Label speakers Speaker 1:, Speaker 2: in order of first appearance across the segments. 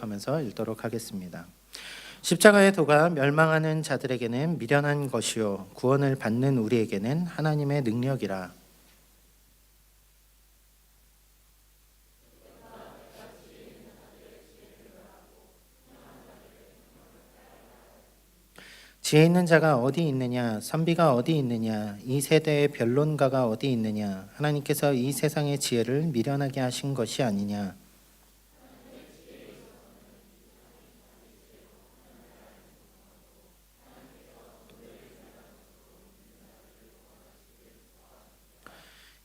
Speaker 1: 하면서 읽도록 하겠습니다. 십자가의 도가 멸망하는 자들에게는 미련한 것이요 구원을 받는 우리에게는 하나님의 능력이라. 지혜 있는 자가 어디 있느냐, 선비가 어디 있느냐, 이 세대의 변론가가 어디 있느냐. 하나님께서 이 세상의 지혜를 미련하게 하신 것이 아니냐.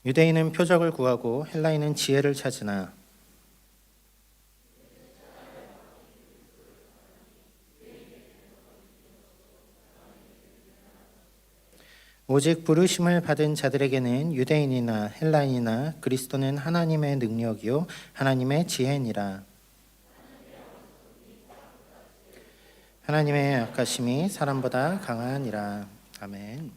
Speaker 1: 유대인은 표적을 구하고 헬라인은 지혜를 찾으나 오직 부르심을 받은 자들에게는 유대인이나 헬라인이나 그리스도는 하나님의 능력이요 하나님의 지혜니라. 하나님의 약하심이 사람보다 강하니라. 아멘.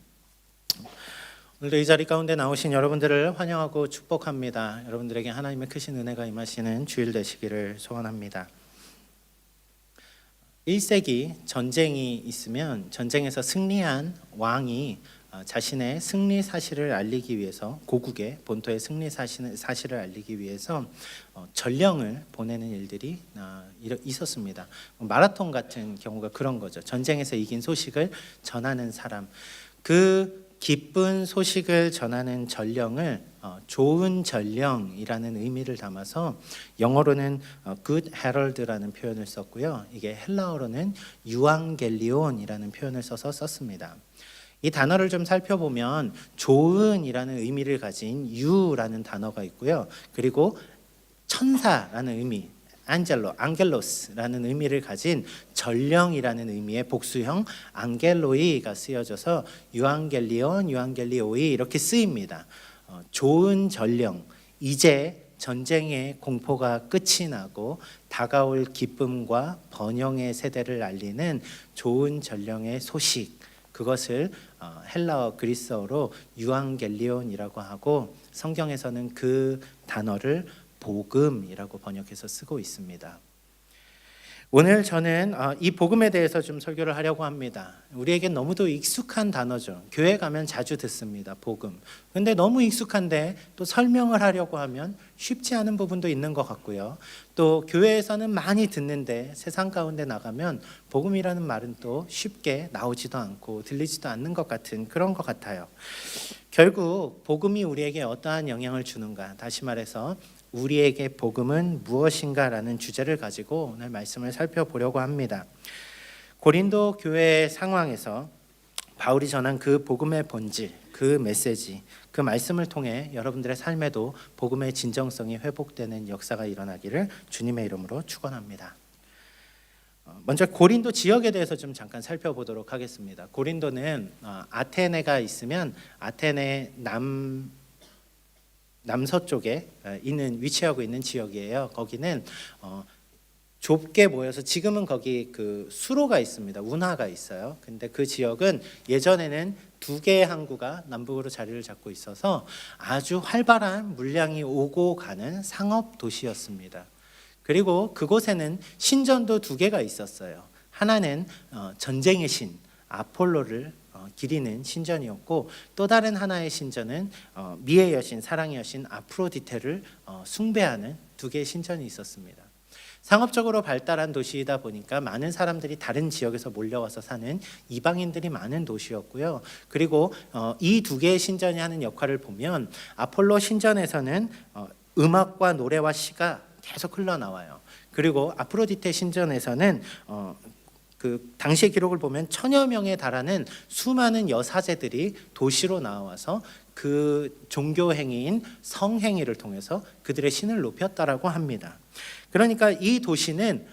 Speaker 1: 오늘도 이 자리 가운데 나오신 여러분들을 환영하고 축복합니다. 여러분들에게 하나님의 크신 은혜가 임하시는 주일 되시기를 소원합니다. 1세기 전쟁이 있으면 전쟁에서 승리한 왕이 자신의 승리 사실을 알리기 위해서, 고국의 본토의 승리 사실을 알리기 위해서 전령을 보내는 일들이 있었습니다. 마라톤 같은 경우가 그런 거죠. 전쟁에서 이긴 소식을 전하는 사람, 그 기쁜 소식을 전하는 전령을 좋은 전령이라는 의미를 담아서 영어로는 good herald라는 표현을 썼고요. 이게 헬라어로는 유앙겔리온이라는 표현을 써서 썼습니다. 이 단어를 좀 살펴보면 좋은이라는 의미를 가진 유라는 단어가 있고요. 그리고 천사라는 의미, 안겔로스라는 의미를 가진 전령이라는 의미의 복수형 안겔로이가 쓰여져서 유앙겔리온, 유앙겔리오이 이렇게 쓰입니다. 좋은 전령, 이제 전쟁의 공포가 끝이 나고 다가올 기쁨과 번영의 세대를 알리는 좋은 전령의 소식, 그것을 헬라어 그리스어로 유앙겔리온이라고 하고 성경에서는 그 단어를 복음이라고 번역해서 쓰고 있습니다. 오늘 저는 이 복음에 대해서 좀 설교를 하려고 합니다. 우리에게 너무도 익숙한 단어죠. 교회 가면 자주 듣습니다. 복음. 근데 너무 익숙한데 또 설명을 하려고 하면 쉽지 않은 부분도 있는 것 같고요. 또 교회에서는 많이 듣는데 세상 가운데 나가면 복음이라는 말은 또 쉽게 나오지도 않고 들리지도 않는 것 같은 그런 것 같아요. 결국 복음이 우리에게 어떠한 영향을 주는가, 다시 말해서 우리에게 복음은 무엇인가라는 주제를 가지고 오늘 말씀을 살펴보려고 합니다. 고린도 교회 상황에서 바울이 전한 그 복음의 본질, 그 메시지, 그 말씀을 통해 여러분들의 삶에도 복음의 진정성이 회복되는 역사가 일어나기를 주님의 이름으로 축원합니다. 먼저 고린도 지역에 대해서 좀 잠깐 살펴보도록 하겠습니다. 고린도는 아테네가 있으면 아테네 남서쪽에 위치하고 있는 지역이에요. 거기는 좁게 모여서, 지금은 거기 그 수로가 있습니다. 운하가 있어요. 근데 그 지역은 예전에는 두 개의 항구가 남북으로 자리를 잡고 있어서 아주 활발한 물량이 오고 가는 상업 도시였습니다. 그리고 그곳에는 신전도 두 개가 있었어요. 하나는 전쟁의 신 아폴로를 기리는 신전이었고, 또 다른 하나의 신전은 미의 여신, 사랑의 여신 아프로디테를 숭배하는 두 개의 신전이 있었습니다. 상업적으로 발달한 도시이다 보니까 많은 사람들이 다른 지역에서 몰려와서 사는 이방인들이 많은 도시였고요. 그리고 이 두 개의 신전이 하는 역할을 보면 아폴로 신전에서는 음악과 노래와 시가 계속 흘러나와요. 그리고 아프로디테 신전에서는 그 당시의 기록을 보면 1000여 명에 달하는 수많은 여사제들이 도시로 나와서 그 종교 행위인 성행위를 통해서 그들의 신을 높였다라고 합니다. 그러니까 이 도시는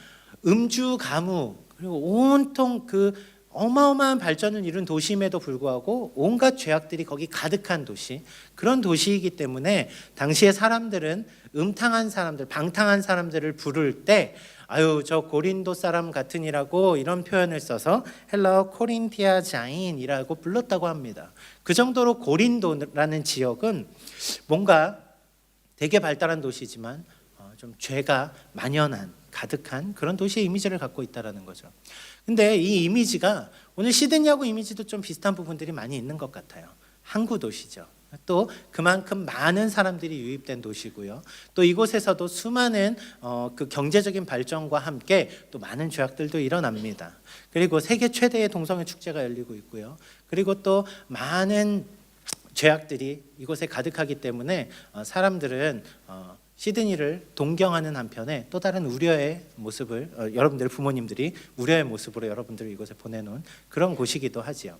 Speaker 1: 음주 가무 그리고 온통 그 어마어마한 발전을 이룬 도시임에도 불구하고 온갖 죄악들이 거기 가득한 도시, 그런 도시이기 때문에 당시의 사람들은 음탕한 사람들, 방탕한 사람들을 부를 때 아유 저 고린도 사람 같으니라고 이런 표현을 써서 헬라어 코린티아자인이라고 불렀다고 합니다. 그 정도로 고린도라는 지역은 뭔가 되게 발달한 도시지만 좀 죄가 만연한 가득한 그런 도시의 이미지를 갖고 있다라는 거죠. 근데 이 이미지가 오늘 시드니하고 이미지도 좀 비슷한 부분들이 많이 있는 것 같아요. 항구 도시죠. 또 그만큼 많은 사람들이 유입된 도시고요. 또 이곳에서도 수많은 그 경제적인 발전과 함께 또 많은 죄악들도 일어납니다. 그리고 세계 최대의 동성애 축제가 열리고 있고요. 그리고 또 많은 죄악들이 이곳에 가득하기 때문에 사람들은 시드니를 동경하는 한편에 또 다른 우려의 모습을 여러분들 부모님들이 우려의 모습으로 여러분들을 이곳에 보내놓은 그런 곳이기도 하지요.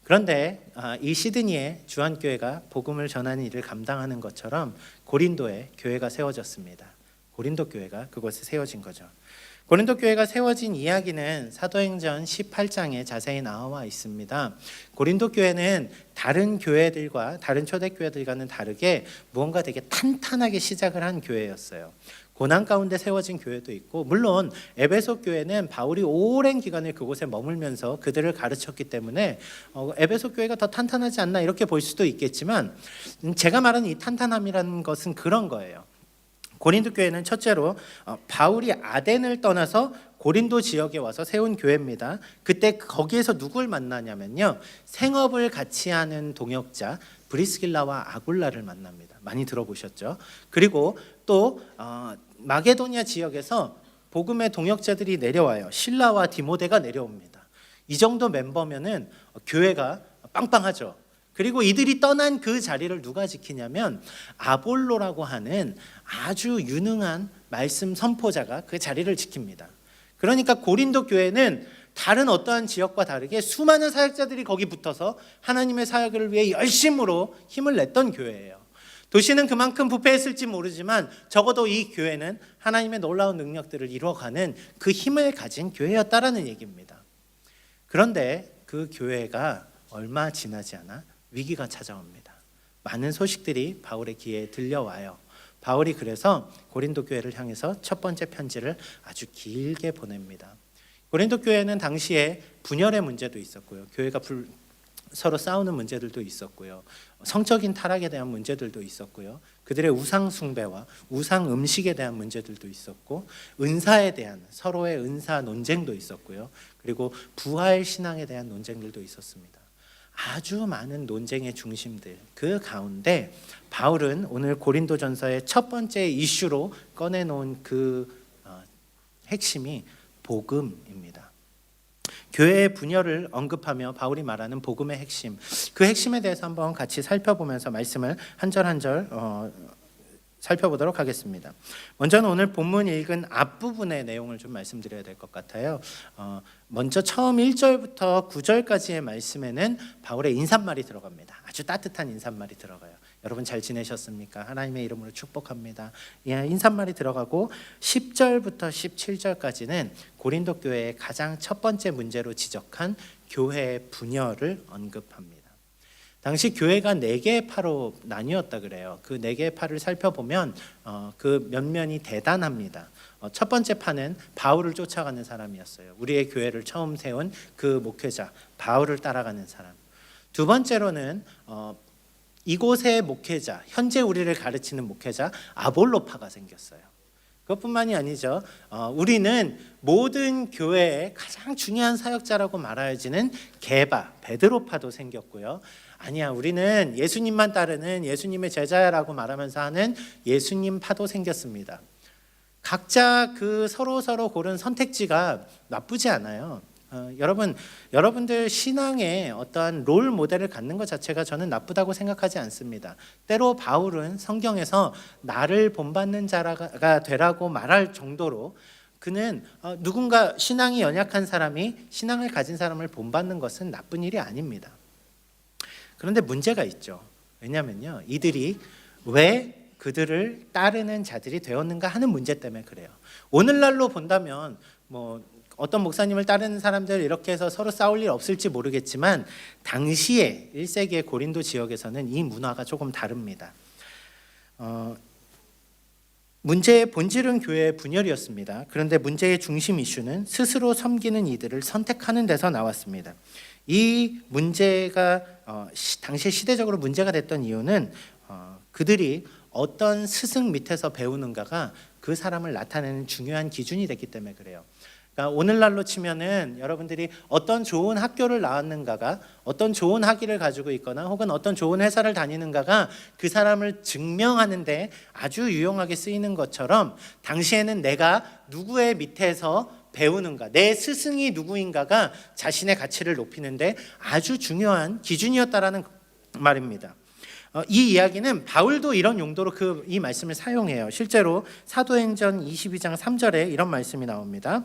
Speaker 1: 그런데 이 시드니의 주한교회가 복음을 전하는 일을 감당하는 것처럼 고린도에 교회가 세워졌습니다. 고린도 교회가 그곳에 세워진 거죠. 고린도 교회가 세워진 이야기는 사도행전 18장에 자세히 나와 있습니다. 고린도 교회는 다른 교회들과 다른 초대교회들과는 다르게 무언가 되게 탄탄하게 시작을 한 교회였어요. 고난 가운데 세워진 교회도 있고, 물론 에베소 교회는 바울이 오랜 기간을 그곳에 머물면서 그들을 가르쳤기 때문에 에베소 교회가 더 탄탄하지 않나 이렇게 볼 수도 있겠지만, 제가 말하는 이 탄탄함이라는 것은 그런 거예요. 고린도 교회는 첫째로 바울이 아덴을 떠나서 고린도 지역에 와서 세운 교회입니다. 그때 거기에서 누굴 만나냐면요, 생업을 같이 하는 동역자 브리스길라와 아굴라를 만납니다. 많이 들어보셨죠? 그리고 또 마게도니아 지역에서 복음의 동역자들이 내려와요. 실라와 디모데가 내려옵니다. 이 정도 멤버면은 교회가 빵빵하죠. 그리고 이들이 떠난 그 자리를 누가 지키냐면 아볼로라고 하는 아주 유능한 말씀 선포자가 그 자리를 지킵니다. 그러니까 고린도 교회는 다른 어떠한 지역과 다르게 수많은 사역자들이 거기 붙어서 하나님의 사역을 위해 열심으로 힘을 냈던 교회예요. 도시는 그만큼 부패했을지 모르지만 적어도 이 교회는 하나님의 놀라운 능력들을 이루어가는 그 힘을 가진 교회였다라는 얘기입니다. 그런데 그 교회가 얼마 지나지 않아 위기가 찾아옵니다. 많은 소식들이 바울의 귀에 들려와요. 바울이 그래서 고린도 교회를 향해서 첫 번째 편지를 아주 길게 보냅니다. 고린도 교회는 당시에 분열의 문제도 있었고요. 교회가 서로 싸우는 문제들도 있었고요. 성적인 타락에 대한 문제들도 있었고요. 그들의 우상 숭배와 우상 음식에 대한 문제들도 있었고, 은사에 대한 서로의 은사 논쟁도 있었고요. 그리고 부활 신앙에 대한 논쟁들도 있었습니다. 아주 많은 논쟁의 중심들, 그 가운데 바울은 오늘 고린도전서의 첫 번째 이슈로 꺼내놓은 그 핵심이 복음입니다. 교회의 분열을 언급하며 바울이 말하는 복음의 핵심, 그 핵심에 대해서 한번 같이 살펴보면서 말씀을 한 절 한 절 살펴보도록 하겠습니다. 먼저는 오늘 본문 읽은 앞부분의 내용을 좀 말씀드려야 될 것 같아요. 먼저 처음 1절부터 9절까지의 말씀에는 바울의 인사말이 들어갑니다. 아주 따뜻한 인사말이 들어가요. 여러분 잘 지내셨습니까? 하나님의 이름으로 축복합니다. 인사말이 들어가고 10절부터 17절까지는 고린도 교회의 가장 첫 번째 문제로 지적한 교회의 분열을 언급합니다. 당시 교회가 4개의 파로 나뉘었다 그래요. 그 4개의 파를 살펴보면 그 면면이 대단합니다. 첫 번째 파는 바울을 쫓아가는 사람이었어요. 우리의 교회를 처음 세운 그 목회자 바울을 따라가는 사람. 두 번째로는 이곳의 목회자, 현재 우리를 가르치는 목회자 아볼로파가 생겼어요. 그것뿐만이 아니죠. 우리는 모든 교회의 가장 중요한 사역자라고 말하여지는 게바, 베드로파도 생겼고요. 아니야, 우리는 예수님만 따르는 예수님의 제자야라고 말하면서 하는 예수님파도 생겼습니다. 각자 그 서로 고른 선택지가 나쁘지 않아요. 여러분들 신앙에 어떠한 롤 모델을 갖는 것 자체가 저는 나쁘다고 생각하지 않습니다. 때로 바울은 성경에서 나를 본받는 자가 되라고 말할 정도로 그는 누군가 신앙이 연약한 사람이 신앙을 가진 사람을 본받는 것은 나쁜 일이 아닙니다. 그런데 문제가 있죠. 왜냐하면요, 이들이 왜 그들을 따르는 자들이 되었는가 하는 문제 때문에 그래요. 오늘날로 본다면 어떤 목사님을 따르는 사람들 이렇게 해서 서로 싸울 일 없을지 모르겠지만 당시에 1세기의 고린도 지역에서는 이 문화가 조금 다릅니다. 문제의 본질은 교회의 분열이었습니다. 그런데 문제의 중심 이슈는 스스로 섬기는 이들을 선택하는 데서 나왔습니다. 이 문제가 당시 시대적으로 문제가 됐던 이유는 그들이 어떤 스승 밑에서 배우는가가 그 사람을 나타내는 중요한 기준이 됐기 때문에 그래요. 그러니까 오늘날로 치면은 여러분들이 어떤 좋은 학교를 나왔는가가, 어떤 좋은 학위를 가지고 있거나 혹은 어떤 좋은 회사를 다니는가가 그 사람을 증명하는데 아주 유용하게 쓰이는 것처럼, 당시에는 내가 누구의 밑에서 배우는가, 내 스승이 누구인가가 자신의 가치를 높이는데 아주 중요한 기준이었다라는 말입니다. 이 이야기는 바울도 이런 용도로 이 말씀을 사용해요. 실제로 사도행전 22장 3절에 이런 말씀이 나옵니다.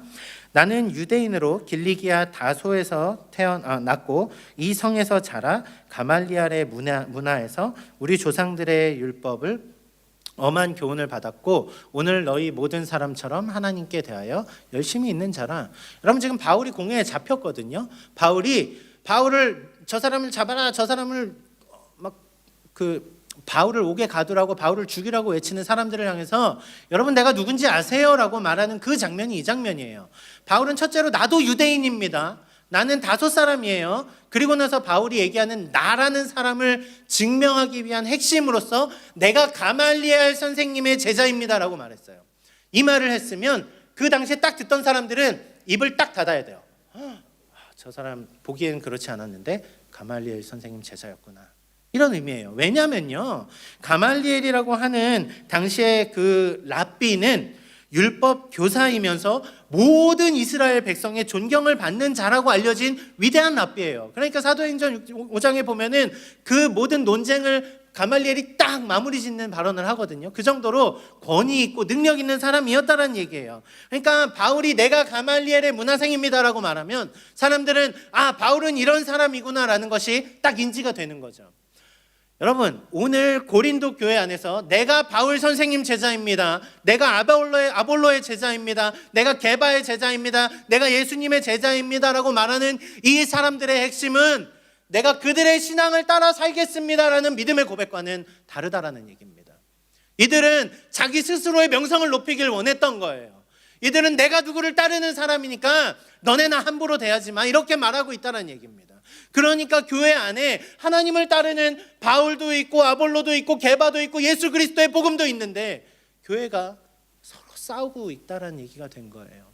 Speaker 1: 나는 유대인으로 길리기아 다소에서 태어났고 이 성에서 자라 가말리알의 문화에서 우리 조상들의 율법을 엄한 교훈을 받았고 오늘 너희 모든 사람처럼 하나님께 대하여 열심히 있는 자라. 여러분, 지금 바울이 공회에 잡혔거든요. 바울을 저 사람을 잡아라, 저 사람을 바울을 옥에 가두라고, 바울을 죽이라고 외치는 사람들을 향해서 여러분 내가 누군지 아세요라고 말하는 그 장면이 이 장면이에요. 바울은 첫째로 나도 유대인입니다. 나는 다소 사람이에요. 그리고 나서 바울이 얘기하는 나라는 사람을 증명하기 위한 핵심으로서 내가 가말리엘 선생님의 제자입니다라고 말했어요. 이 말을 했으면 그 당시에 딱 듣던 사람들은 입을 딱 닫아야 돼요. 저 사람 보기에는 그렇지 않았는데 가말리엘 선생님 제자였구나, 이런 의미예요. 왜냐면요, 가말리엘이라고 하는 당시의 그 랍비는 율법 교사이면서 모든 이스라엘 백성의 존경을 받는 자라고 알려진 위대한 랍비예요. 그러니까 사도행전 5장에 보면은 그 모든 논쟁을 가말리엘이 딱 마무리 짓는 발언을 하거든요. 그 정도로 권위 있고 능력 있는 사람이었다는 얘기예요. 그러니까 바울이 내가 가말리엘의 문화생입니다라고 말하면 사람들은 바울은 이런 사람이구나라는 것이 딱 인지가 되는 거죠. 여러분, 오늘 고린도 교회 안에서 내가 바울 선생님 제자입니다, 내가 아볼로의 제자입니다, 내가 게바의 제자입니다, 내가 예수님의 제자입니다라고 말하는 이 사람들의 핵심은 내가 그들의 신앙을 따라 살겠습니다라는 믿음의 고백과는 다르다라는 얘기입니다. 이들은 자기 스스로의 명성을 높이길 원했던 거예요. 이들은 내가 누구를 따르는 사람이니까 너네나 함부로 대하지 마, 이렇게 말하고 있다는 얘기입니다. 그러니까 교회 안에 하나님을 따르는 바울도 있고 아볼로도 있고 게바도 있고 예수 그리스도의 복음도 있는데 교회가 서로 싸우고 있다는 얘기가 된 거예요.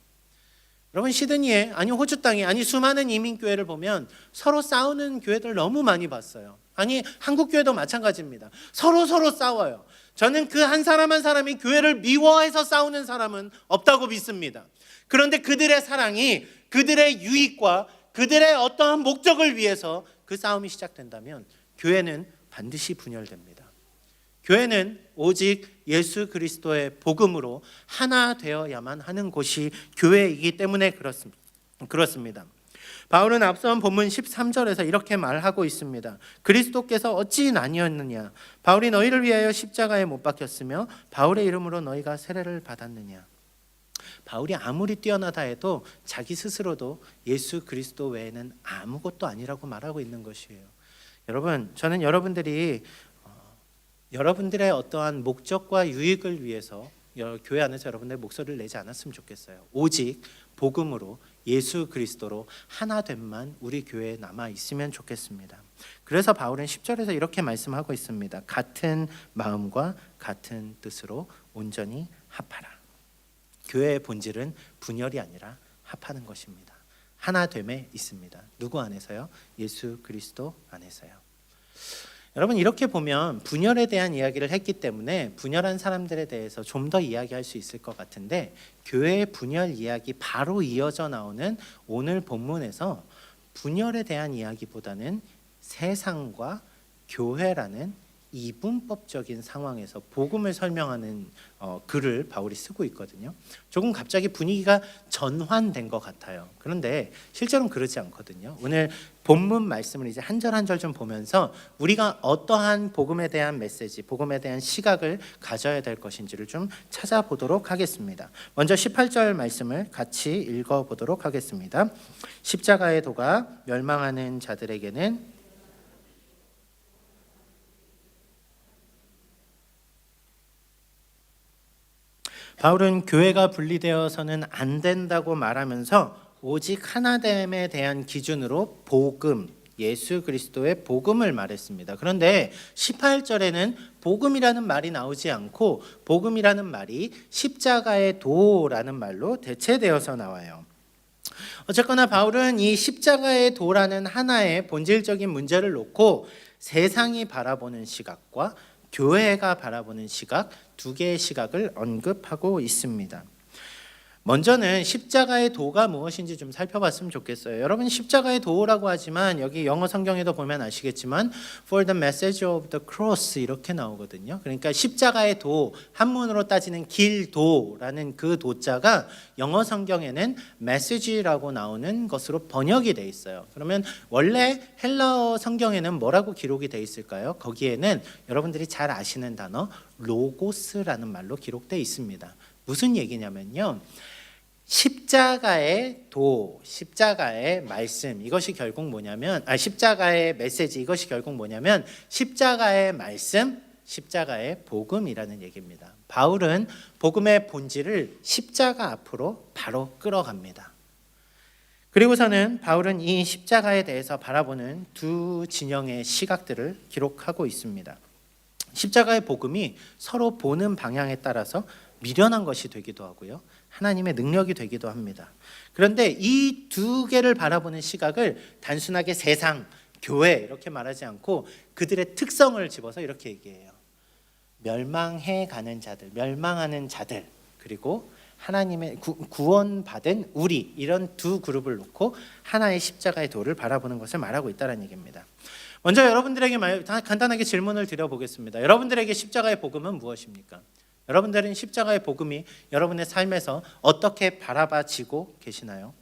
Speaker 1: 여러분, 시드니에, 아니 호주 땅에, 아니 수많은 이민교회를 보면 서로 싸우는 교회들 너무 많이 봤어요. 아니 한국교회도 마찬가지입니다. 서로 싸워요. 저는 그 한 사람 한 사람이 교회를 미워해서 싸우는 사람은 없다고 믿습니다. 그런데 그들의 사랑이 그들의 유익과 그들의 어떠한 목적을 위해서 그 싸움이 시작된다면 교회는 반드시 분열됩니다. 교회는 오직 예수 그리스도의 복음으로 하나 되어야만 하는 곳이 교회이기 때문에 그렇습니다. 바울은 앞선 본문 13절에서 이렇게 말하고 있습니다. 그리스도께서 어찌 나뉘었느냐? 바울이 너희를 위하여 십자가에 못 박혔으며 바울의 이름으로 너희가 세례를 받았느냐? 바울이 아무리 뛰어나다 해도 자기 스스로도 예수 그리스도 외에는 아무것도 아니라고 말하고 있는 것이에요. 여러분, 저는 여러분들이 여러분들의 어떠한 목적과 유익을 위해서 교회 안에서 여러분들의 목소리를 내지 않았으면 좋겠어요. 오직 복음으로 예수 그리스도로 하나됨만 우리 교회에 남아 있으면 좋겠습니다. 그래서 바울은 10절에서 이렇게 말씀하고 있습니다. 같은 마음과 같은 뜻으로 온전히 합하라. 교회의 본질은 분열이 아니라 합하는 것입니다. 하나됨에 있습니다. 누구 안에서요? 예수 그리스도 안에서요. 여러분, 이렇게 보면 분열에 대한 이야기를 했기 때문에 분열한 사람들에 대해서 좀 더 이야기할 수 있을 것 같은데, 교회의 분열 이야기 바로 이어져 나오는 오늘 본문에서 분열에 대한 이야기보다는 세상과 교회라는 이분법적인 상황에서 복음을 설명하는 글을 바울이 쓰고 있거든요. 조금 갑자기 분위기가 전환된 것 같아요. 그런데 실제로는 그렇지 않거든요. 오늘 본문 말씀을 이제 한 절 한 절 좀 보면서 우리가 어떠한 복음에 대한 메시지, 복음에 대한 시각을 가져야 될 것인지를 좀 찾아보도록 하겠습니다. 먼저 18절 말씀을 같이 읽어보도록 하겠습니다. 십자가의 도가 멸망하는 자들에게는 바울은 교회가 분리되어서는 안 된다고 말하면서 오직 하나됨에 대한 기준으로 복음, 예수 그리스도의 복음을 말했습니다. 그런데 18절에는 복음이라는 말이 나오지 않고 복음이라는 말이 십자가의 도라는 말로 대체되어서 나와요. 어쨌거나 바울은 이 십자가의 도라는 하나의 본질적인 문제를 놓고 세상이 바라보는 시각과 교회가 바라보는 시각, 두 개의 시각을 언급하고 있습니다. 먼저는 십자가의 도가 무엇인지 좀 살펴봤으면 좋겠어요. 여러분, 십자가의 도라고 하지만 여기 영어 성경에도 보면 아시겠지만 For the message of the cross 이렇게 나오거든요. 그러니까 십자가의 도, 한문으로 따지는 길도라는 그 도자가 영어 성경에는 message라고 나오는 것으로 번역이 돼 있어요. 그러면 원래 헬라어 성경에는 뭐라고 기록이 돼 있을까요? 거기에는 여러분들이 잘 아시는 단어 로고스라는 말로 기록돼 있습니다. 무슨 얘기냐면요, 십자가의 도, 십자가의 말씀, 이것이 결국 뭐냐면, 십자가의 메시지, 이것이 결국 뭐냐면 십자가의 말씀, 십자가의 복음이라는 얘기입니다. 바울은 복음의 본질을 십자가 앞으로 바로 끌어갑니다. 그리고서는 바울은 이 십자가에 대해서 바라보는 두 진영의 시각들을 기록하고 있습니다. 십자가의 복음이 서로 보는 방향에 따라서 미련한 것이 되기도 하고요, 하나님의 능력이 되기도 합니다. 그런데 이 두 개를 바라보는 시각을 단순하게 세상, 교회 이렇게 말하지 않고 그들의 특성을 집어서 이렇게 얘기해요. 멸망해 가는 자들, 멸망하는 자들, 그리고 하나님의 구원받은 우리, 이런 두 그룹을 놓고 하나의 십자가의 도를 바라보는 것을 말하고 있다는 얘기입니다. 먼저 여러분들에게 간단하게 질문을 드려보겠습니다. 여러분들에게 십자가의 복음은 무엇입니까? 여러분들은 십자가의 복음이 여러분의 삶에서 어떻게 바라봐지고 계시나요?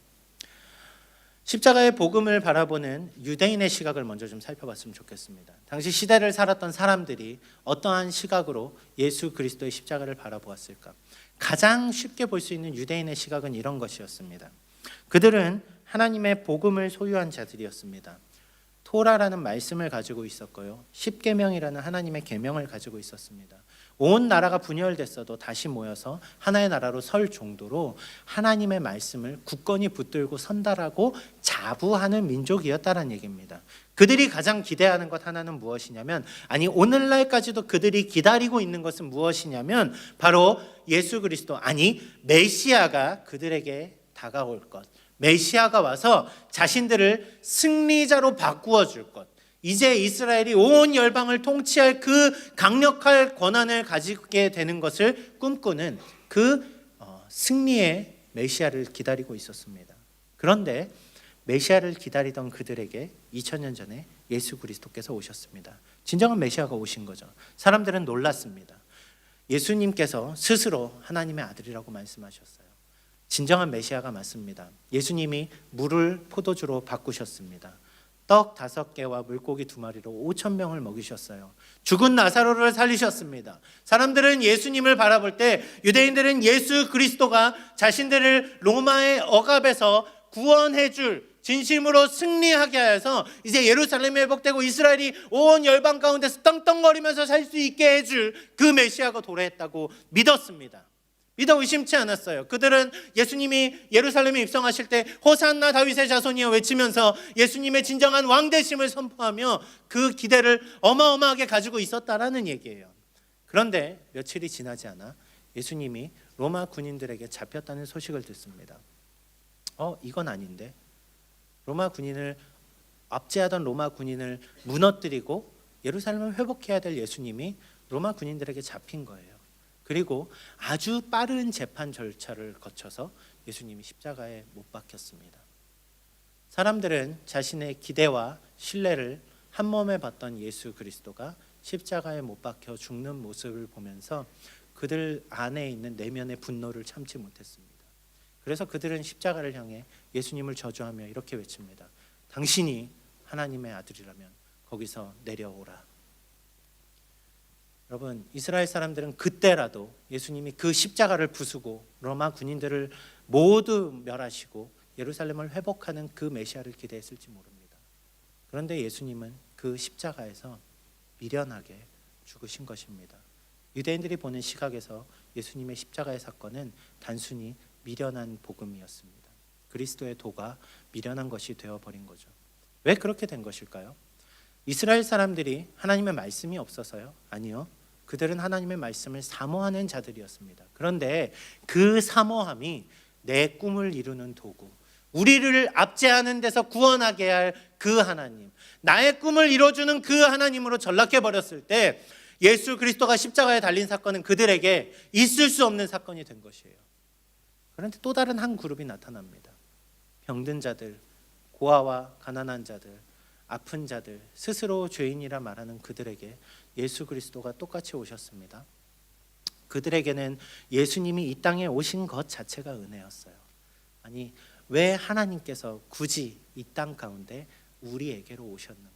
Speaker 1: 십자가의 복음을 바라보는 유대인의 시각을 먼저 좀 살펴봤으면 좋겠습니다. 당시 시대를 살았던 사람들이 어떠한 시각으로 예수 그리스도의 십자가를 바라보았을까? 가장 쉽게 볼 수 있는 유대인의 시각은 이런 것이었습니다. 그들은 하나님의 복음을 소유한 자들이었습니다. 토라라는 말씀을 가지고 있었고요, 십계명이라는 하나님의 계명을 가지고 있었습니다. 온 나라가 분열됐어도 다시 모여서 하나의 나라로 설 정도로 하나님의 말씀을 굳건히 붙들고 선다라고 자부하는 민족이었다는 얘기입니다. 그들이 가장 기대하는 것 하나는 무엇이냐면, 아니 오늘날까지도 그들이 기다리고 있는 것은 무엇이냐면 바로 예수 그리스도, 아니 메시아가 그들에게 다가올 것, 메시아가 와서 자신들을 승리자로 바꾸어 줄 것, 이제 이스라엘이 온 열방을 통치할 그 강력할 권한을 가지게 되는 것을 꿈꾸는 그 승리의 메시아를 기다리고 있었습니다. 그런데 메시아를 기다리던 그들에게 2000년 전에 예수 그리스도께서 오셨습니다. 진정한 메시아가 오신 거죠. 사람들은 놀랐습니다. 예수님께서 스스로 하나님의 아들이라고 말씀하셨어요. 진정한 메시아가 맞습니다. 예수님이 물을 포도주로 바꾸셨습니다. 떡 5개와 물고기 2마리로 5,000명을 먹이셨어요. 죽은 나사로를 살리셨습니다. 사람들은 예수님을 바라볼 때, 유대인들은 예수 그리스도가 자신들을 로마의 억압에서 구원해 줄, 진심으로 승리하게 하여서 이제 예루살렘이 회복되고 이스라엘이 온 열방 가운데서 떵떵거리면서 살 수 있게 해줄 그 메시아가 도래했다고 믿었습니다. 믿어 의심치 않았어요. 그들은 예수님이 예루살렘에 입성하실 때 호산나 다윗의 자손이여 외치면서 예수님의 진정한 왕되심을 선포하며 그 기대를 어마어마하게 가지고 있었다라는 얘기예요. 그런데 며칠이 지나지 않아 예수님이 로마 군인들에게 잡혔다는 소식을 듣습니다. 이건 아닌데, 로마 군인을 압제하던 로마 군인을 무너뜨리고 예루살렘을 회복해야 될 예수님이 로마 군인들에게 잡힌 거예요. 그리고 아주 빠른 재판 절차를 거쳐서 예수님이 십자가에 못 박혔습니다. 사람들은 자신의 기대와 신뢰를 한몸에 봤던 예수 그리스도가 십자가에 못 박혀 죽는 모습을 보면서 그들 안에 있는 내면의 분노를 참지 못했습니다. 그래서 그들은 십자가를 향해 예수님을 저주하며 이렇게 외칩니다. 당신이 하나님의 아들이라면 거기서 내려오라. 여러분, 이스라엘 사람들은 그때라도 예수님이 그 십자가를 부수고 로마 군인들을 모두 멸하시고 예루살렘을 회복하는 그 메시아를 기대했을지 모릅니다. 그런데 예수님은 그 십자가에서 미련하게 죽으신 것입니다. 유대인들이 보는 시각에서 예수님의 십자가의 사건은 단순히 미련한 복음이었습니다. 그리스도의 도가 미련한 것이 되어버린 거죠. 왜 그렇게 된 것일까요? 이스라엘 사람들이 하나님의 말씀이 없어서요? 아니요. 그들은 하나님의 말씀을 사모하는 자들이었습니다. 그런데 그 사모함이 내 꿈을 이루는 도구, 우리를 압제하는 데서 구원하게 할 그 하나님, 나의 꿈을 이뤄주는 그 하나님으로 전락해 버렸을 때 예수 그리스도가 십자가에 달린 사건은 그들에게 있을 수 없는 사건이 된 것이에요. 그런데 또 다른 한 그룹이 나타납니다. 병든 자들, 고아와 가난한 자들, 아픈 자들, 스스로 죄인이라 말하는 그들에게 예수 그리스도가 똑같이 오셨습니다. 그들에게는 예수님이 이 땅에 오신 것 자체가 은혜였어요. 아니, 왜 하나님께서 굳이 이 땅 가운데 우리에게로 오셨는가?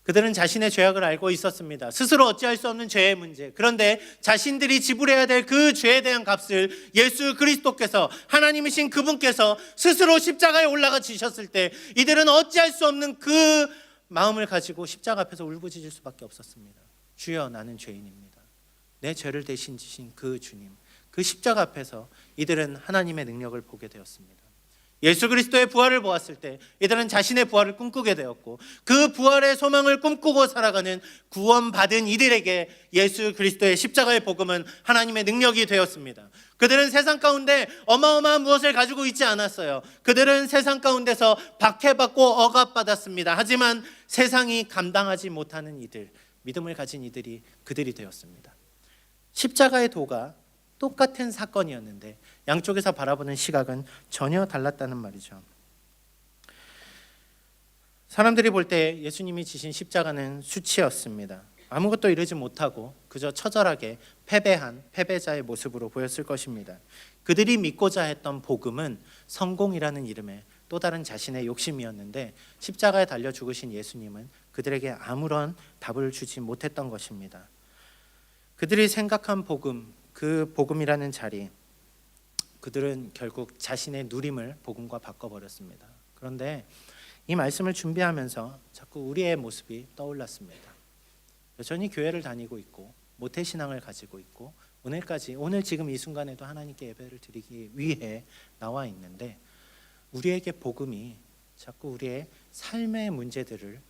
Speaker 1: 그들은 자신의 죄악을 알고 있었습니다. 스스로 어찌할 수 없는 죄의 문제. 그런데 자신들이 지불해야 될 그 죄에 대한 값을 예수 그리스도께서, 하나님이신 그분께서 스스로 십자가에 올라가 지셨을 때 이들은 어찌할 수 없는 그 마음을 가지고 십자가 앞에서 울부짖을 수밖에 없었습니다. 주여, 나는 죄인입니다. 내 죄를 대신 지신 그 주님, 그 십자가 앞에서 이들은 하나님의 능력을 보게 되었습니다. 예수 그리스도의 부활을 보았을 때 이들은 자신의 부활을 꿈꾸게 되었고, 그 부활의 소망을 꿈꾸고 살아가는 구원받은 이들에게 예수 그리스도의 십자가의 복음은 하나님의 능력이 되었습니다. 그들은 세상 가운데 어마어마한 무엇을 가지고 있지 않았어요. 그들은 세상 가운데서 박해받고 억압받았습니다. 하지만 세상이 감당하지 못하는 이들, 믿음을 가진 이들이 그들이 되었습니다. 십자가의 도가 똑같은 사건이었는데 양쪽에서 바라보는 시각은 전혀 달랐다는 말이죠. 사람들이 볼 때 예수님이 지신 십자가는 수치였습니다. 아무것도 이루지 못하고 그저 처절하게 패배한 패배자의 모습으로 보였을 것입니다. 그들이 믿고자 했던 복음은 성공이라는 이름의 또 다른 자신의 욕심이었는데, 십자가에 달려 죽으신 예수님은 그들에게 아무런 답을 주지 못했던 것입니다. 그들이 생각한 복음, 그 복음이라는 자리, 그들은 결국 자신의 누림을 복음과 바꿔버렸습니다. 그런데 이 말씀을 준비하면서 자꾸 우리의 모습이 떠올랐습니다. 여전히 교회를 다니고 있고 모태신앙을 가지고 있고 오늘 지금 이 순간에도 하나님께 예배를 드리기 위해 나와 있는데, 우리에게 복음이 자꾸 우리의 삶의 문제들을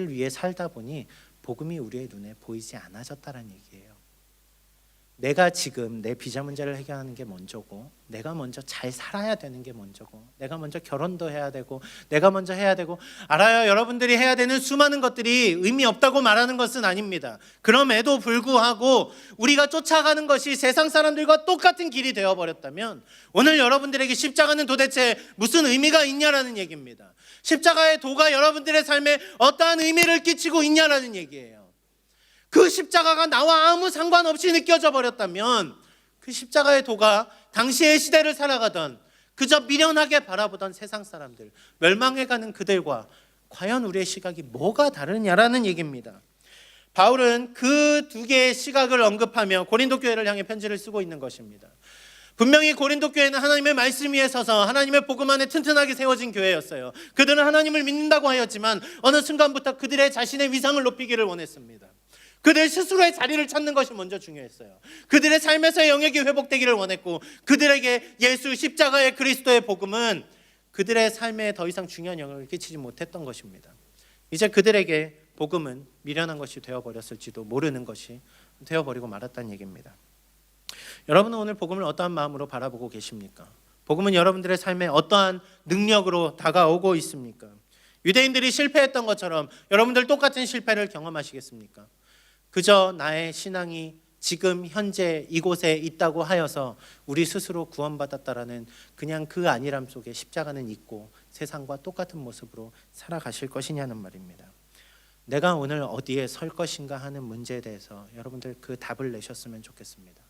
Speaker 1: 위해 살다 보니 복음이 우리의 눈에 보이지 않아졌다는 얘기예요. 내가 지금 내 비자 문제를 해결하는 게 먼저고, 내가 먼저 잘 살아야 되는 게 먼저고, 내가 먼저 결혼도 해야 되고, 내가 먼저 해야 되고, 알아요. 여러분들이 해야 되는 수많은 것들이 의미 없다고 말하는 것은 아닙니다. 그럼에도 불구하고 우리가 쫓아가는 것이 세상 사람들과 똑같은 길이 되어버렸다면 오늘 여러분들에게 십자가는 도대체 무슨 의미가 있냐라는 얘기입니다. 십자가의 도가 여러분들의 삶에 어떠한 의미를 끼치고 있냐라는 얘기예요. 그 십자가가 나와 아무 상관없이 느껴져 버렸다면 그 십자가의 도가 당시의 시대를 살아가던, 그저 미련하게 바라보던 세상 사람들, 멸망해가는 그들과 과연 우리의 시각이 뭐가 다르냐라는 얘기입니다. 바울은 그 두 개의 시각을 언급하며 고린도 교회를 향해 편지를 쓰고 있는 것입니다. 분명히 고린도 교회는 하나님의 말씀 위에 서서 하나님의 복음 안에 튼튼하게 세워진 교회였어요. 그들은 하나님을 믿는다고 하였지만 어느 순간부터 그들의 자신의 위상을 높이기를 원했습니다. 그들 스스로의 자리를 찾는 것이 먼저 중요했어요. 그들의 삶에서의 영역이 회복되기를 원했고, 그들에게 예수 십자가의 그리스도의 복음은 그들의 삶에 더 이상 중요한 영향을 끼치지 못했던 것입니다. 이제 그들에게 복음은 미련한 것이 되어버렸을지도 모르는 것이 되어버리고 말았다는 얘기입니다. 여러분은 오늘 복음을 어떠한 마음으로 바라보고 계십니까? 복음은 여러분들의 삶에 어떠한 능력으로 다가오고 있습니까? 유대인들이 실패했던 것처럼 여러분들 똑같은 실패를 경험하시겠습니까? 그저 나의 신앙이 지금 현재 이곳에 있다고 하여서 우리 스스로 구원받았다라는 그냥 그 안일함 속에 십자가는 있고 세상과 똑같은 모습으로 살아가실 것이냐는 말입니다. 내가 오늘 어디에 설 것인가 하는 문제에 대해서 여러분들 그 답을 내셨으면 좋겠습니다.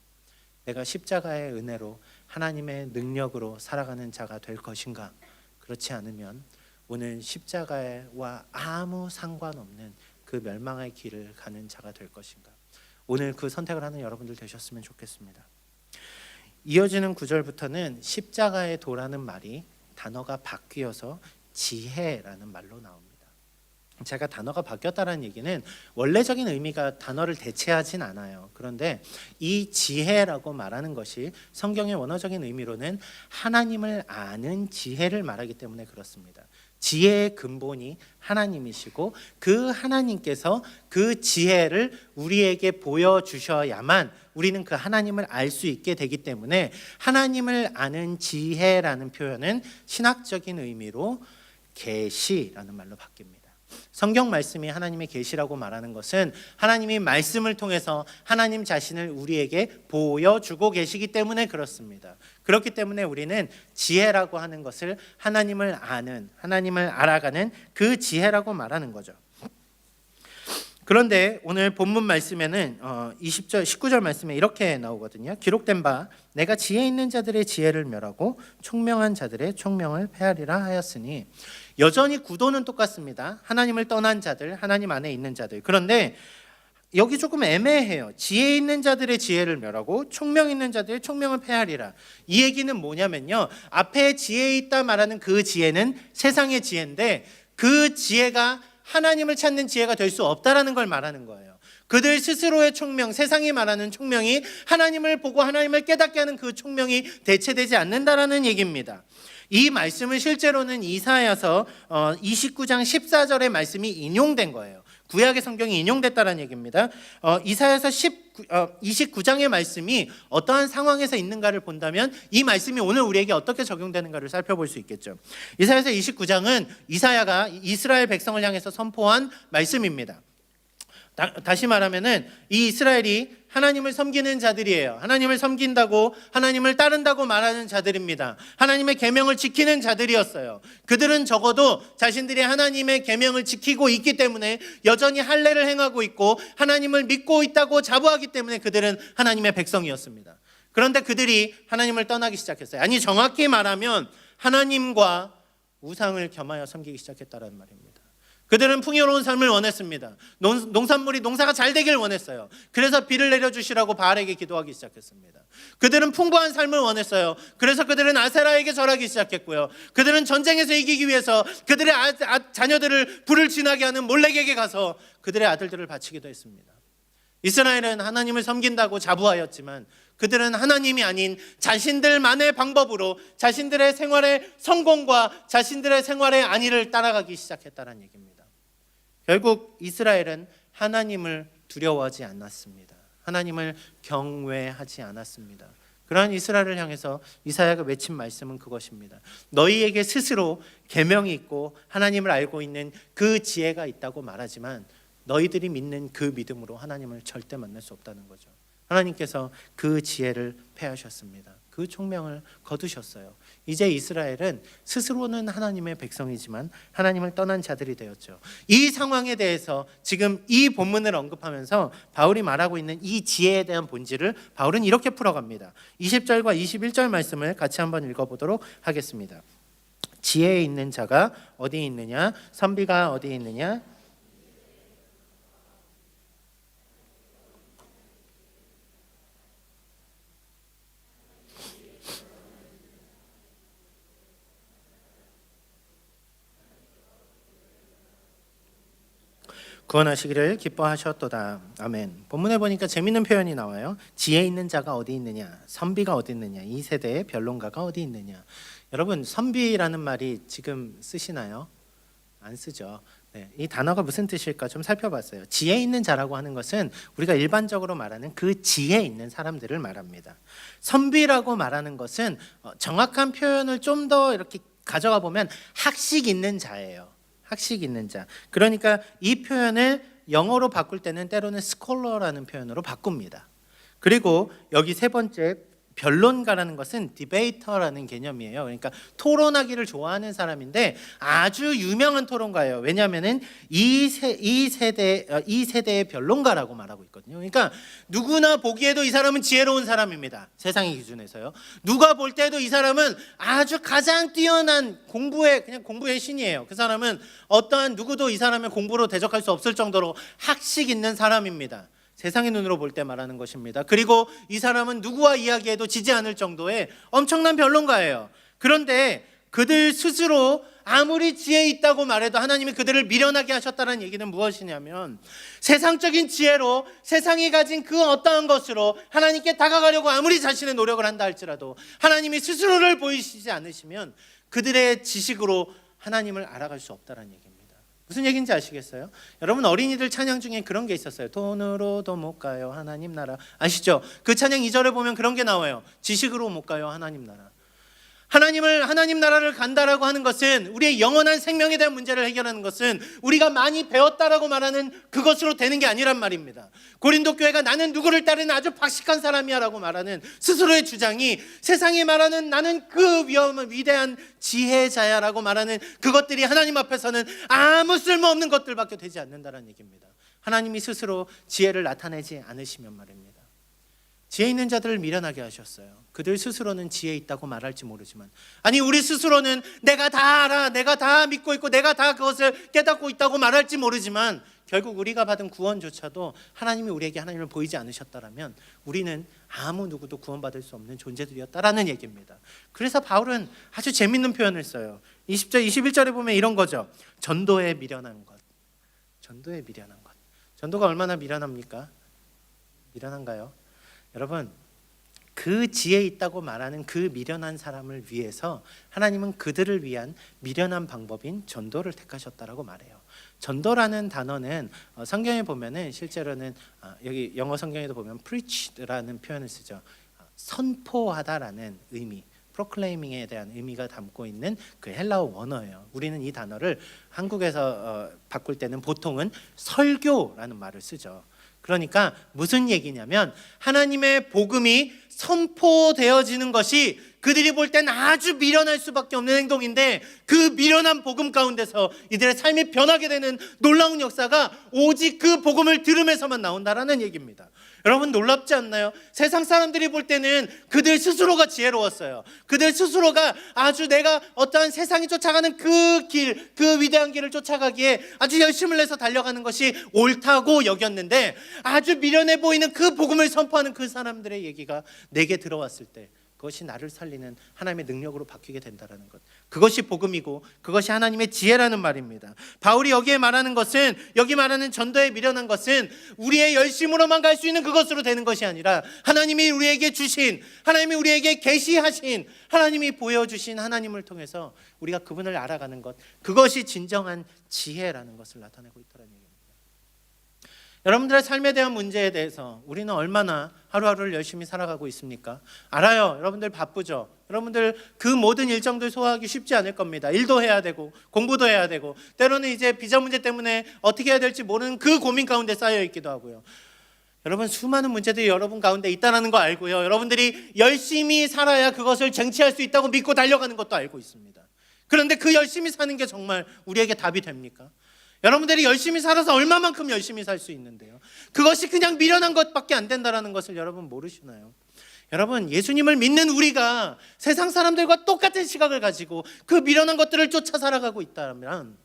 Speaker 1: 내가 십자가의 은혜로 하나님의 능력으로 살아가는 자가 될 것인가? 그렇지 않으면 오늘 십자가와 아무 상관없는 그 멸망의 길을 가는 자가 될 것인가? 오늘 그 선택을 하는 여러분들 되셨으면 좋겠습니다. 이어지는 구절부터는 십자가의 도라는 말이 단어가 바뀌어서 지혜라는 말로 나옵니다. 제가 단어가 바뀌었다는 얘기는 원래적인 의미가 단어를 대체하진 않아요. 그런데 이 지혜라고 말하는 것이 성경의 원어적인 의미로는 하나님을 아는 지혜를 말하기 때문에 그렇습니다. 지혜의 근본이 하나님이시고 그 하나님께서 그 지혜를 우리에게 보여주셔야만 우리는 그 하나님을 알 수 있게 되기 때문에 하나님을 아는 지혜라는 표현은 신학적인 의미로 계시라는 말로 바뀝니다. 성경 말씀이 하나님의 계시라고 말하는 것은 하나님이 말씀을 통해서 하나님 자신을 우리에게 보여주고 계시기 때문에 그렇습니다. 그렇기 때문에 우리는 지혜라고 하는 것을 하나님을 아는, 하나님을 알아가는 그 지혜라고 말하는 거죠. 그런데 오늘 본문 말씀에는 20절, 19절 말씀에 이렇게 나오거든요. 기록된 바 내가 지혜 있는 자들의 지혜를 멸하고 총명한 자들의 총명을 폐하리라 하였으니, 여전히 구도는 똑같습니다. 하나님을 떠난 자들, 하나님 안에 있는 자들. 그런데 여기 조금 애매해요. 지혜 있는 자들의 지혜를 멸하고 총명 있는 자들의 총명을 폐하리라. 이 얘기는 뭐냐면요, 앞에 지혜 있다 말하는 그 지혜는 세상의 지혜인데 그 지혜가 하나님을 찾는 지혜가 될 수 없다라는 걸 말하는 거예요. 그들 스스로의 총명, 세상이 말하는 총명이 하나님을 보고 하나님을 깨닫게 하는 그 총명이 대체되지 않는다라는 얘기입니다. 이 말씀은 실제로는 이사야서 29장 14절의 말씀이 인용된 거예요. 구약의 성경이 인용됐다는 얘기입니다. 이사야서 29장의 말씀이 어떠한 상황에서 있는가를 본다면 이 말씀이 오늘 우리에게 어떻게 적용되는가를 살펴볼 수 있겠죠. 이사야서 29장은 이사야가 이스라엘 백성을 향해서 선포한 말씀입니다. 다시 말하면은 이 이스라엘이 하나님을 섬기는 자들이에요. 하나님을 섬긴다고, 하나님을 따른다고 말하는 자들입니다. 하나님의 계명을 지키는 자들이었어요. 그들은 적어도 자신들이 하나님의 계명을 지키고 있기 때문에 여전히 할례를 행하고 있고 하나님을 믿고 있다고 자부하기 때문에 그들은 하나님의 백성이었습니다. 그런데 그들이 하나님을 떠나기 시작했어요. 아니, 정확히 말하면 하나님과 우상을 겸하여 섬기기 시작했다는 말입니다. 그들은 풍요로운 삶을 원했습니다. 농사가 잘 되길 원했어요. 그래서 비를 내려주시라고 바알에게 기도하기 시작했습니다. 그들은 풍부한 삶을 원했어요. 그래서 그들은 아세라에게 절하기 시작했고요. 그들은 전쟁에서 이기기 위해서 그들의 자녀들을 불을 지나게 하는 몰렉에게 가서 그들의 아들들을 바치기도 했습니다. 이스라엘은 하나님을 섬긴다고 자부하였지만 그들은 하나님이 아닌 자신들만의 방법으로 자신들의 생활의 성공과 자신들의 생활의 안위를 따라가기 시작했다는 얘기입니다. 결국 이스라엘은 하나님을 두려워하지 않았습니다. 하나님을 경외하지 않았습니다. 그러한 이스라엘을 향해서 이사야가 외친 말씀은 그것입니다. 너희에게 스스로 계명이 있고 하나님을 알고 있는 그 지혜가 있다고 말하지만 너희들이 믿는 그 믿음으로 하나님을 절대 만날 수 없다는 거죠. 하나님께서 그 지혜를 폐하셨습니다. 그 총명을 거두셨어요. 이제 이스라엘은 스스로는 하나님의 백성이지만 하나님을 떠난 자들이 되었죠. 이 상황에 대해서 지금 이 본문을 언급하면서 바울이 말하고 있는 이 지혜에 대한 본질을 바울은 이렇게 풀어갑니다. 20절과 21절 말씀을 같이 한번 읽어보도록 하겠습니다. 지혜에 있는 자가 어디 있느냐? 선비가 어디 있느냐? 구원하시기를 기뻐하셨도다. 아멘. 본문에 보니까 재밌는 표현이 나와요. 지혜 있는 자가 어디 있느냐, 선비가 어디 있느냐, 이 세대의 변론가가 어디 있느냐. 여러분, 선비라는 말이 지금 쓰시나요? 안 쓰죠. 네, 이 단어가 무슨 뜻일까 좀 살펴봤어요. 지혜 있는 자라고 하는 것은 우리가 일반적으로 말하는 그 지혜 있는 사람들을 말합니다. 선비라고 말하는 것은 정확한 표현을 좀 더 이렇게 가져가 보면 학식 있는 자예요. 학식 있는 자. 그러니까 이 표현을 영어로 바꿀 때는 때로는 스콜러라는 표현으로 바꿉니다. 그리고 여기 세 번째 변론가라는 것은 디베이터라는 개념이에요. 그러니까 토론하기를 좋아하는 사람인데 아주 유명한 토론가예요. 왜냐하면은 이 세대의 변론가라고 말하고 있거든요. 그러니까 누구나 보기에도 이 사람은 지혜로운 사람입니다. 세상의 기준에서요. 누가 볼 때도 이 사람은 아주 가장 뛰어난 공부의 신이에요. 그 사람은 어떠한 누구도 이 사람의 공부로 대적할 수 없을 정도로 학식 있는 사람입니다. 세상의 눈으로 볼 때 말하는 것입니다. 그리고 이 사람은 누구와 이야기해도 지지 않을 정도의 엄청난 변론가예요. 그런데 그들 스스로 아무리 지혜 있다고 말해도 하나님이 그들을 미련하게 하셨다는 얘기는 무엇이냐면, 세상적인 지혜로 세상이 가진 그 어떠한 것으로 하나님께 다가가려고 아무리 자신의 노력을 한다 할지라도 하나님이 스스로를 보이시지 않으시면 그들의 지식으로 하나님을 알아갈 수 없다는 얘기입니다. 무슨 얘기인지 아시겠어요? 여러분, 어린이들 찬양 중에 그런 게 있었어요. 돈으로도 못 가요 하나님 나라. 아시죠? 그 찬양 2절에 보면 그런 게 나와요. 지식으로 못 가요 하나님 나라. 하나님 나라를 간다라고 하는 것은, 우리의 영원한 생명에 대한 문제를 해결하는 것은 우리가 많이 배웠다라고 말하는 그것으로 되는 게 아니란 말입니다. 고린도 교회가 나는 누구를 따르는 아주 박식한 사람이야 라고 말하는 스스로의 주장이, 세상이 말하는 나는 그 위대한 지혜자야 라고 말하는 그것들이 하나님 앞에서는 아무 쓸모없는 것들밖에 되지 않는다는 얘기입니다. 하나님이 스스로 지혜를 나타내지 않으시면 말입니다. 지혜 있는 자들을 미련하게 하셨어요. 그들 스스로는 지혜 있다고 말할지 모르지만, 아니 우리 스스로는 내가 다 알아, 내가 다 믿고 있고 내가 다 그것을 깨닫고 있다고 말할지 모르지만, 결국 우리가 받은 구원조차도 하나님이 우리에게 하나님을 보이지 않으셨다라면 우리는 아무 누구도 구원받을 수 없는 존재들이었다라는 얘기입니다. 그래서 바울은 아주 재밌는 표현을 써요. 20절, 21절에 보면 이런 거죠. 전도에 미련한 것. 전도에 미련한 것. 전도가 얼마나 미련합니까? 미련한가요? 여러분, 그 지혜 있다고 말하는 그 미련한 사람을 위해서 하나님은 그들을 위한 미련한 방법인 전도를 택하셨다라고 말해요. 전도라는 단어는 성경에 보면은 실제로는 여기 영어 성경에도 보면 preach라는 표현을 쓰죠. 선포하다라는 의미, proclaiming에 대한 의미가 담고 있는 그 헬라어 원어예요. 우리는 이 단어를 한국에서 바꿀 때는 보통은 설교라는 말을 쓰죠. 그러니까 무슨 얘기냐면, 하나님의 복음이 선포되어지는 것이 그들이 볼 땐 아주 미련할 수밖에 없는 행동인데, 그 미련한 복음 가운데서 이들의 삶이 변하게 되는 놀라운 역사가 오직 그 복음을 들으면서만 나온다라는 얘기입니다. 여러분, 놀랍지 않나요? 세상 사람들이 볼 때는 그들 스스로가 지혜로웠어요. 그들 스스로가 아주 내가 어떠한 세상이 쫓아가는 그 길, 그 위대한 길을 쫓아가기에 아주 열심을 내서 달려가는 것이 옳다고 여겼는데, 아주 미련해 보이는 그 복음을 선포하는 그 사람들의 얘기가 내게 들어왔을 때 그것이 나를 살리는 하나님의 능력으로 바뀌게 된다는 것, 그것이 복음이고 그것이 하나님의 지혜라는 말입니다. 바울이 여기에 말하는 것은, 여기 말하는 전도에 미련한 것은 우리의 열심으로만 갈 수 있는 그것으로 되는 것이 아니라, 하나님이 우리에게 주신, 하나님이 우리에게 계시하신, 하나님이 보여주신 하나님을 통해서 우리가 그분을 알아가는 것, 그것이 진정한 지혜라는 것을 나타내고 있다는 얘기입니다. 여러분들의 삶에 대한 문제에 대해서 우리는 얼마나 하루하루를 열심히 살아가고 있습니까? 알아요. 여러분들 바쁘죠. 여러분들 그 모든 일정들 소화하기 쉽지 않을 겁니다. 일도 해야 되고 공부도 해야 되고, 때로는 이제 비자 문제 때문에 어떻게 해야 될지 모르는 그 고민 가운데 쌓여 있기도 하고요. 여러분, 수많은 문제들이 여러분 가운데 있다는 거 알고요. 여러분들이 열심히 살아야 그것을 쟁취할 수 있다고 믿고 달려가는 것도 알고 있습니다. 그런데 그 열심히 사는 게 정말 우리에게 답이 됩니까? 여러분들이 열심히 살아서 얼마만큼 열심히 살 수 있는데요, 그것이 그냥 미련한 것밖에 안 된다는 것을 여러분 모르시나요? 여러분, 예수님을 믿는 우리가 세상 사람들과 똑같은 시각을 가지고 그 미련한 것들을 쫓아 살아가고 있다면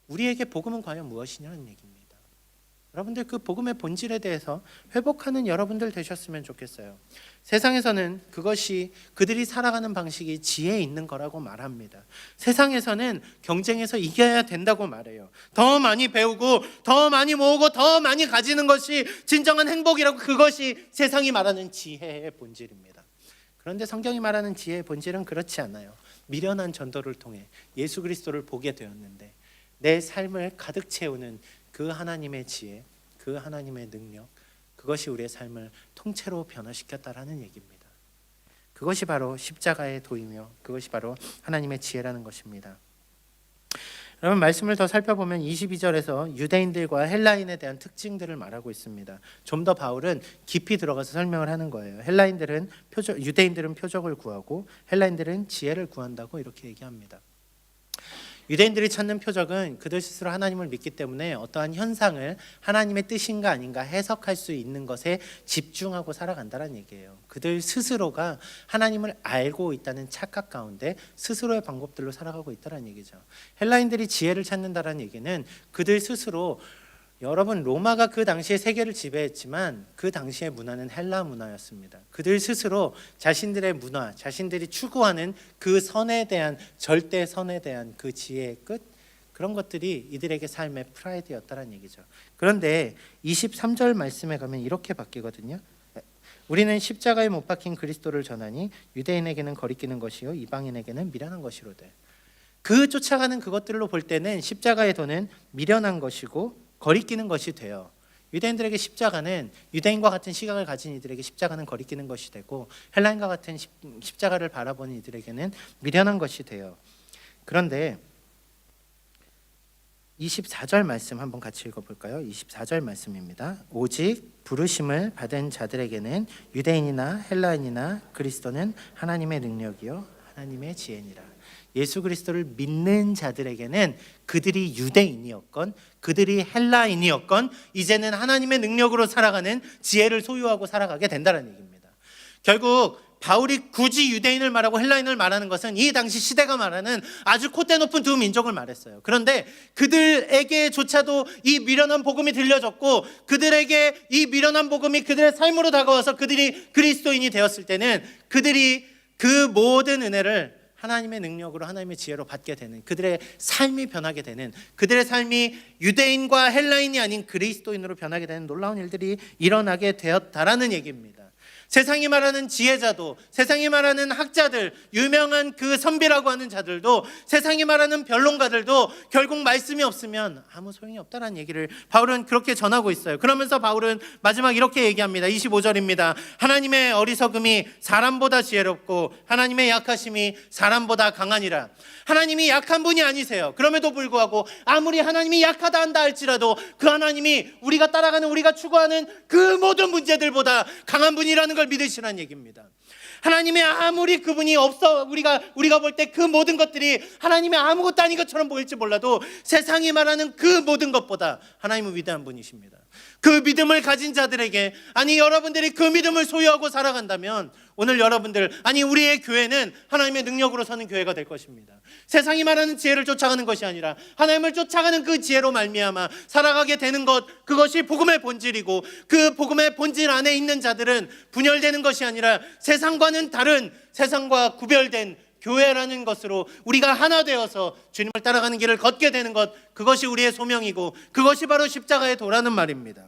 Speaker 1: 우리에게 복음은 과연 무엇이냐는 얘기입니다. 여러분들 그 복음의 본질에 대해서 회복하는 여러분들 되셨으면 좋겠어요. 세상에서는 그것이, 그들이 살아가는 방식이 지혜 있는 거라고 말합니다. 세상에서는 경쟁에서 이겨야 된다고 말해요. 더 많이 배우고 더 많이 모으고 더 많이 가지는 것이 진정한 행복이라고, 그것이 세상이 말하는 지혜의 본질입니다. 그런데 성경이 말하는 지혜의 본질은 그렇지 않아요. 미련한 전도를 통해 예수 그리스도를 보게 되었는데 내 삶을 가득 채우는 그 하나님의 지혜, 그 하나님의 능력, 그것이 우리의 삶을 통째로 변화시켰다라는 얘기입니다. 그것이 바로 십자가의 도이며 그것이 바로 하나님의 지혜라는 것입니다. 여러분, 말씀을 더 살펴보면 22절에서 유대인들과 헬라인에 대한 특징들을 말하고 있습니다. 좀 더 바울은 깊이 들어가서 설명을 하는 거예요. 유대인들은 표적을 구하고 헬라인들은 지혜를 구한다고 이렇게 얘기합니다. 유대인들이 찾는 표적은 그들 스스로 하나님을 믿기 때문에 어떠한 현상을 하나님의 뜻인가 아닌가 해석할 수 있는 것에 집중하고 살아간다는 얘기예요. 그들 스스로가 하나님을 알고 있다는 착각 가운데 스스로의 방법들로 살아가고 있다는 얘기죠. 헬라인들이 지혜를 찾는다는 얘기는 그들 스스로 여러분, 로마가 그 당시에 세계를 지배했지만 그 당시의 문화는 헬라 문화였습니다. 그들 스스로 자신들의 문화, 자신들이 추구하는 그 선에 대한, 절대 선에 대한 그 지혜의 끝, 그런 것들이 이들에게 삶의 프라이드였다는 얘기죠. 그런데 23절 말씀에 가면 이렇게 바뀌거든요. 우리는 십자가에 못 박힌 그리스도를 전하니 유대인에게는 거리끼는 것이요 이방인에게는 미련한 것이로되. 그 쫓아가는 그것들로 볼 때는 십자가의 도는 미련한 것이고 거리끼는 것이 돼요. 유대인들에게 십자가는, 유대인과 같은 시각을 가진 이들에게 십자가는 거리끼는 것이 되고, 헬라인과 같은 십자가를 바라보는 이들에게는 미련한 것이 돼요. 그런데 24절 말씀 한번 같이 읽어볼까요? 24절 말씀입니다. 오직 부르심을 받은 자들에게는 유대인이나 헬라인이나 그리스도는 하나님의 능력이요 하나님의 지혜니라. 예수 그리스도를 믿는 자들에게는 그들이 유대인이었건 그들이 헬라인이었건 이제는 하나님의 능력으로 살아가는 지혜를 소유하고 살아가게 된다는 얘기입니다. 결국 바울이 굳이 유대인을 말하고 헬라인을 말하는 것은 이 당시 시대가 말하는 아주 콧대 높은 두 민족을 말했어요. 그런데 그들에게조차도 이 미련한 복음이 들려졌고, 그들에게 이 미련한 복음이 그들의 삶으로 다가와서 그들이 그리스도인이 되었을 때는 그들이 그 모든 은혜를 하나님의 능력으로, 하나님의 지혜로 받게 되는, 그들의 삶이 변하게 되는, 그들의 삶이 유대인과 헬라인이 아닌 그리스도인으로 변하게 되는 놀라운 일들이 일어나게 되었다라는 얘기입니다. 세상이 말하는 지혜자도, 세상이 말하는 학자들, 유명한 그 선비라고 하는 자들도, 세상이 말하는 변론가들도 결국 말씀이 없으면 아무 소용이 없다는 얘기를 바울은 그렇게 전하고 있어요. 그러면서 바울은 마지막 이렇게 얘기합니다. 25절입니다. 하나님의 어리석음이 사람보다 지혜롭고 하나님의 약하심이 사람보다 강하니라. 하나님이 약한 분이 아니세요. 그럼에도 불구하고 아무리 하나님이 약하다 한다 할지라도 그 하나님이 우리가 따라가는, 우리가 추구하는 그 모든 문제들보다 강한 분이라는 걸 믿으시라는 얘기입니다. 하나님의 아무리 그분이 없어, 우리가 볼 때 그 모든 것들이 하나님의 아무것도 아닌 것처럼 보일지 몰라도 세상이 말하는 그 모든 것보다 하나님은 위대한 분이십니다. 그 믿음을 가진 자들에게, 아니 여러분들이 그 믿음을 소유하고 살아간다면 오늘 여러분들, 아니 우리의 교회는 하나님의 능력으로 서는 교회가 될 것입니다. 세상이 말하는 지혜를 쫓아가는 것이 아니라 하나님을 쫓아가는 그 지혜로 말미암아 살아가게 되는 것, 그것이 복음의 본질이고, 그 복음의 본질 안에 있는 자들은 분열되는 것이 아니라 세상과는 다른, 세상과 구별된 교회라는 것으로 우리가 하나 되어서 주님을 따라가는 길을 걷게 되는 것, 그것이 우리의 소명이고 그것이 바로 십자가의 도라는 말입니다.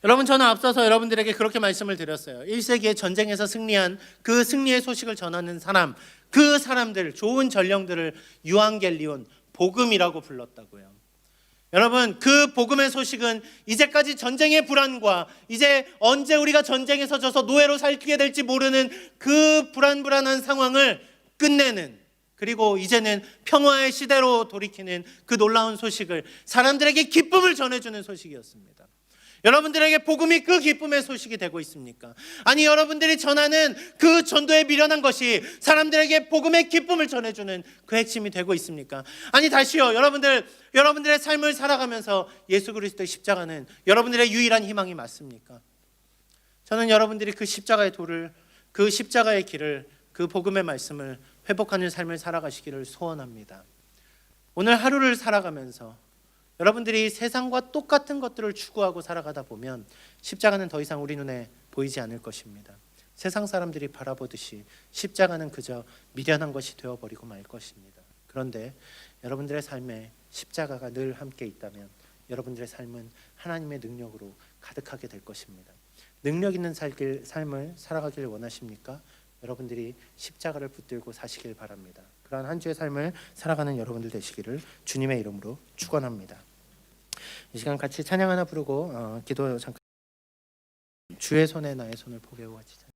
Speaker 1: 여러분, 저는 앞서서 여러분들에게 그렇게 말씀을 드렸어요. 1세기에 전쟁에서 승리한 그 승리의 소식을 전하는 사람, 그 사람들, 좋은 전령들을 유앙겔리온, 복음이라고 불렀다고요. 여러분, 그 복음의 소식은 이제까지 전쟁의 불안과, 이제 언제 우리가 전쟁에서 져서 노예로 살게 될지 모르는 그 불안한 상황을 끝내는, 그리고 이제는 평화의 시대로 돌이키는 그 놀라운 소식을, 사람들에게 기쁨을 전해주는 소식이었습니다. 여러분들에게 복음이 그 기쁨의 소식이 되고 있습니까? 아니 여러분들이 전하는 그 전도에 미련한 것이 사람들에게 복음의 기쁨을 전해주는 그 핵심이 되고 있습니까? 아니 다시요, 여러분들의 삶을 살아가면서 예수 그리스도의 십자가는 여러분들의 유일한 희망이 맞습니까? 저는 여러분들이 그 십자가의 도를, 그 십자가의 길을, 그 복음의 말씀을 회복하는 삶을 살아가시기를 소원합니다. 오늘 하루를 살아가면서 여러분들이 세상과 똑같은 것들을 추구하고 살아가다 보면 십자가는 더 이상 우리 눈에 보이지 않을 것입니다. 세상 사람들이 바라보듯이 십자가는 그저 미련한 것이 되어버리고 말 것입니다. 그런데 여러분들의 삶에 십자가가 늘 함께 있다면 여러분들의 삶은 하나님의 능력으로 가득하게 될 것입니다. 능력 있는 삶을 살아가길 원하십니까? 여러분들이 십자가를 붙들고 사시길 바랍니다. 그러한 한 주의 삶을 살아가는 여러분들 되시기를 주님의 이름으로 축원합니다. 이 시간 같이 찬양 하나 부르고 기도 잠깐. 주의 손에 나의 손을 포개고 같이 찬양.